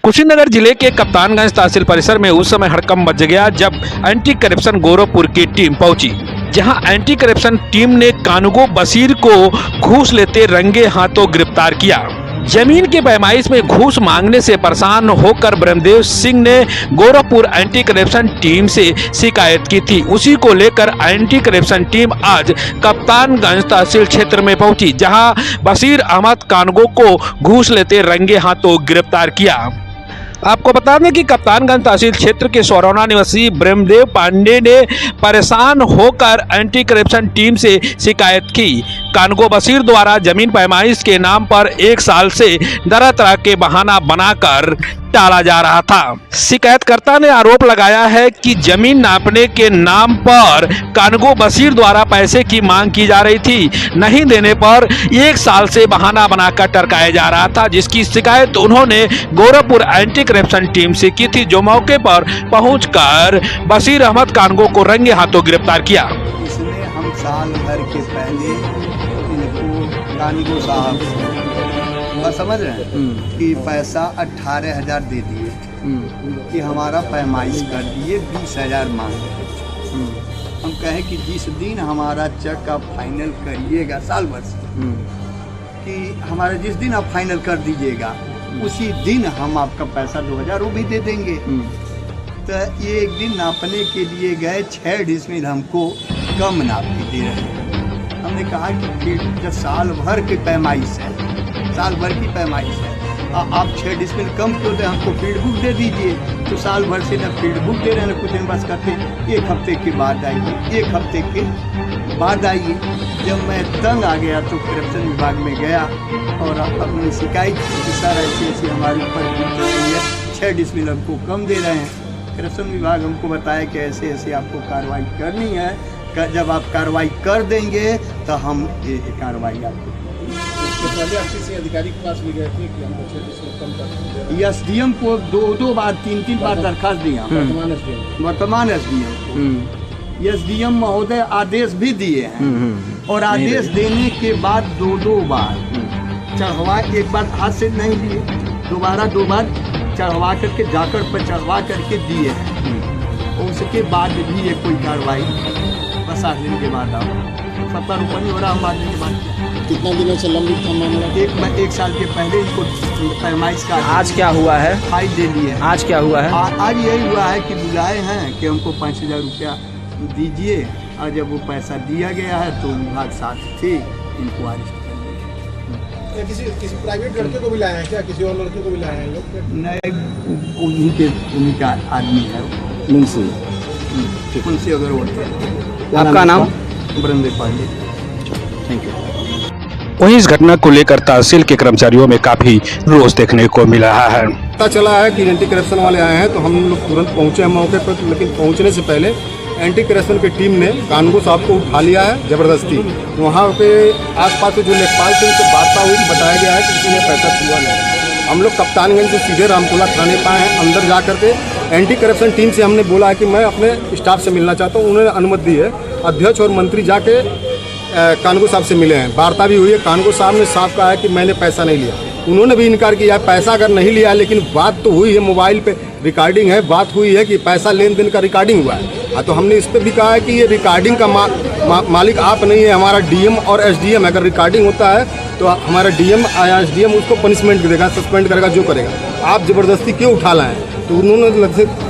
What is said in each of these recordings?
कुशीनगर जिले के कप्तानगंज तहसील परिसर में उस समय हड़कंप मच गया जब एंटी करप्शन गोरखपुर की टीम पहुंची, जहां एंटी करप्शन टीम ने कानगो बशीर को घूस लेते रंगे हाथों गिरफ्तार किया। जमीन के पैमाइश में घूस मांगने से परेशान होकर ब्रह्मदेव सिंह ने गोरखपुर एंटी करप्शन टीम से शिकायत की थी। उसी को लेकर एंटी करप्शन टीम आज कप्तानगंज तहसील क्षेत्र में पहुंची, जहां बशीर अहमद कानगो को घूस लेते रंगे हाथों गिरफ्तार किया। आपको बता दें कि कप्तानगंज तहसील क्षेत्र के सौरौना निवासी ब्रह्मदेव पांडे ने परेशान होकर एंटी करप्शन टीम से शिकायत की। कानगो बशीर द्वारा जमीन पैमाइश के नाम पर 1 साल से तरह तरह के बहाना बनाकर टाला जा रहा था। शिकायतकर्ता ने आरोप लगाया है कि जमीन नापने के नाम पर कानगो बशीर द्वारा पैसे की मांग की जा रही थी। नहीं देने पर 1 साल से बहाना बनाकर टरकाया जा रहा था, जिसकी शिकायत उन्होंने गोरखपुर एंटी करप्शन टीम से की थी, जो मौके पर पहुंचकर बशीर अहमद कानगो को रंगे हाथों गिरफ्तार किया। इसमें हम साल भर के पहले इनको कानगो साहब समझ रहे हैं कि पैसा 18,000 दे दिए कि हमारा पैमाइश कर दिए, 20,000 मांगे। हम कहे कि जिस दिन हमारा चेक आप फाइनल करिएगा साल भर से, कि हमारा जिस दिन आप फाइनल कर दीजिएगा उसी दिन हम आपका पैसा 2,000 वो भी दे देंगे। तो ये एक दिन नापने के लिए गए, 6 डिसमिल हमको कम नाप के दे रहे हैं। हमने कहा कि फिर जब साल भर की पैमाइश है, साल भर की पैमाइश है, आप 6 डिसमिल कम क्यों दे, हमको फील्ड बुक दे दीजिए। तो साल भर से न फील्ड बुक दे रहे हैं, कुछ दिन बस करते 1 हफ्ते के बाद आइए, 1 हफ्ते के बाद आइए। जब मैं तंग आ गया तो करप्शन विभाग में गया और अपनी शिकायत की, सर ऐसे ऐसे हमारे ऊपर 6 डिसमिल हमको कम दे रहे हैं। करप्शन विभाग हमको बताया कि ऐसे ऐसे आपको कार्रवाई करनी है, जब आप कार्रवाई कर देंगे तो हम ये कार्रवाई आपको। पहले आप किसी अधिकारी के पास भी गए थे कि हमको 6 डिसमिल कम कर दें? एसडीएम को 2 बार 3 बार दरखास्त दिया, वर्तमान एसडीएम को। एसडीएम महोदय आदेश भी दिए हैं और आदेश देने के बाद 2 बार चढ़वा, एक बार हाथ से नहीं दिए, दोबारा 2 बार चढ़वा करके जाकर पर चढ़वा करके दिए हैं। उसके बाद भी ये कोई कार्रवाई 7 दिन के बाद आओ, 70 रुपये नहीं हो रहा, हम 8 दिन के बाद। कितना दिनों से लंबित था मामला? 1 साल के पहले इनको पैमाइश का आज क्या हुआ है? फाइल दे दिए। आज क्या हुआ है? आज यही हुआ है कि बुलाए हैं कि हमको 5,000 रुपया दीजिए, और जब वो पैसा दिया गया है तो विभाग साथ थे, इनको अरेस्ट कर लिया। किसी प्राइवेट लड़के को भी लाए हैं क्या? किसी और लड़के को भी लाए हैं लोग? नहीं, उन्हीं का आदमी है, मुंशी अग्रवाल। आपका नाम? ब्रह्मदेव पांडे। Thank you. वहीं इस घटना को लेकर तहसील के कर्मचारियों में काफी रोष देखने को मिल रहा है। पता चला है कि एंटी करप्शन वाले आए हैं तो हम लोग तुरंत पहुंचे हैं मौके पर, लेकिन पहुंचने से पहले एंटी करप्शन की टीम ने कानगो साहब को उठा लिया है ज़बरदस्ती। वहाँ पे आसपास जो लेखपाल से उनसे वार्ता हुई, बताया गया है कि किसी ने पैसा छुआ नहीं। हम लोग कप्तानगंज से सीधे रामपुरा थाने पाए हैं। अंदर जा करके एंटी करप्शन टीम से हमने बोला है कि मैं अपने स्टाफ से मिलना चाहता हूँ, उन्होंने अनुमति दी है। अध्यक्ष और मंत्री जाके कानगो साहब से मिले हैं, वार्ता भी हुई है। कानगो साहब ने साफ कहा है कि मैंने पैसा नहीं लिया, उन्होंने भी इनकार किया है पैसा अगर नहीं लिया, लेकिन बात तो हुई है, मोबाइल पे रिकॉर्डिंग है, बात हुई है कि पैसा लेन देन का रिकॉर्डिंग हुआ है। हाँ, तो हमने इस पर भी कहा है कि ये रिकॉर्डिंग का मालिक आप नहीं है, हमारा डीएम और एसडीएम। अगर रिकॉर्डिंग होता है तो हमारा डीएम या एसडीएम उसको पनिशमेंट देगा, सस्पेंड करेगा, जो करेगा। आप ज़बरदस्ती क्यों उठा लाए हैं? तो उन्होंने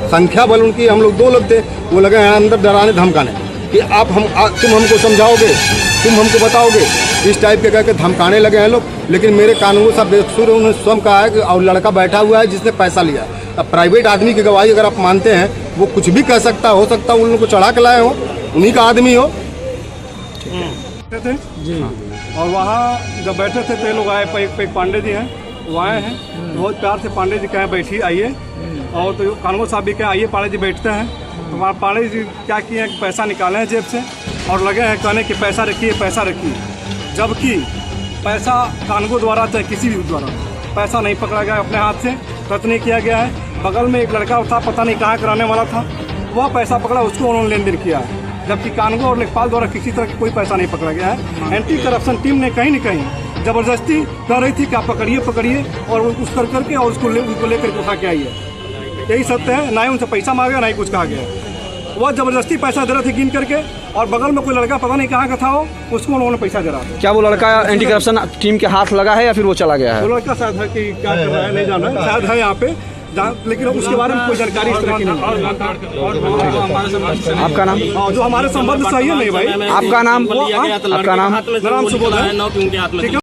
संख्या बल उनकी, हम लोग 2 लोग थे, वो लगे हैं अंदर डराने धमकाने कि तुम हमको समझाओगे, तुम हमको बताओगे, इस टाइप के कहकर धमकाने लगे हैं लोग। लेकिन मेरे कानून साहब बेकसूर, उन्होंने स्वयं कहा है कि और लड़का बैठा हुआ है जिसने पैसा लिया। अब प्राइवेट आदमी की गवाही अगर आप मानते हैं, वो कुछ भी कह सकता, हो सकता उन लोगों को चढ़ा के लाए हो, उन्हीं का आदमी हो। जी। और वहाँ जब बैठे थे तो ये लोग आए, एक पांडे जी हैं, वो आए हैं, बहुत प्यार से पांडे जी कहें बैठिए, आइए। और तो कानगो साहब भी कहें आइए, पांडे जी बैठते हैं। तो वहाँ पांडे जी क्या किए हैं, पैसा निकाले हैं जेब से और लगे हैं कहने कि पैसा रखिए, पैसा रखिए। जबकि पैसा कानगो द्वारा चाहे किसी भी द्वारा पैसा नहीं पकड़ा गया, अपने हाथ से खर्च नहीं किया गया है। बगल में एक लड़का था, पता नहीं कहाँ कराने वाला था, वह पैसा पकड़ा, उसको उन्होंने लेन देन किया है। जबकि कानगो और लेखपाल द्वारा किसी तरह की कोई पैसा नहीं पकड़ा गया है। एंटी करप्शन टीम ने कहीं न कहीं जबरदस्ती कर रही थी कि आप पकड़िए पकड़िए और उस करके और उनको लेकर के उठा के आइए। यही सत्य है, ना ही उनसे पैसा मांगा ना ही कुछ कहा गया। वह जबरदस्ती पैसा दे रहे थे गिन करके, और बगल में कोई लड़का पता नहीं कहाँ का था उसको उन्होंने पैसा दे रहा था। क्या वो लड़का एंटी करप्शन टीम के हाथ लगा है या फिर वो चला गया है? वो लड़का शायद है कि क्या कर रहा है नहीं जाना, शायद है यहाँ पे, लेकिन उसके बारे में कोई जानकारी इस तरह की नहीं। आपका नाम? जो हमारे संबंध सही है नहीं भाई। आपका नाम? आपका नाम सुबोध है।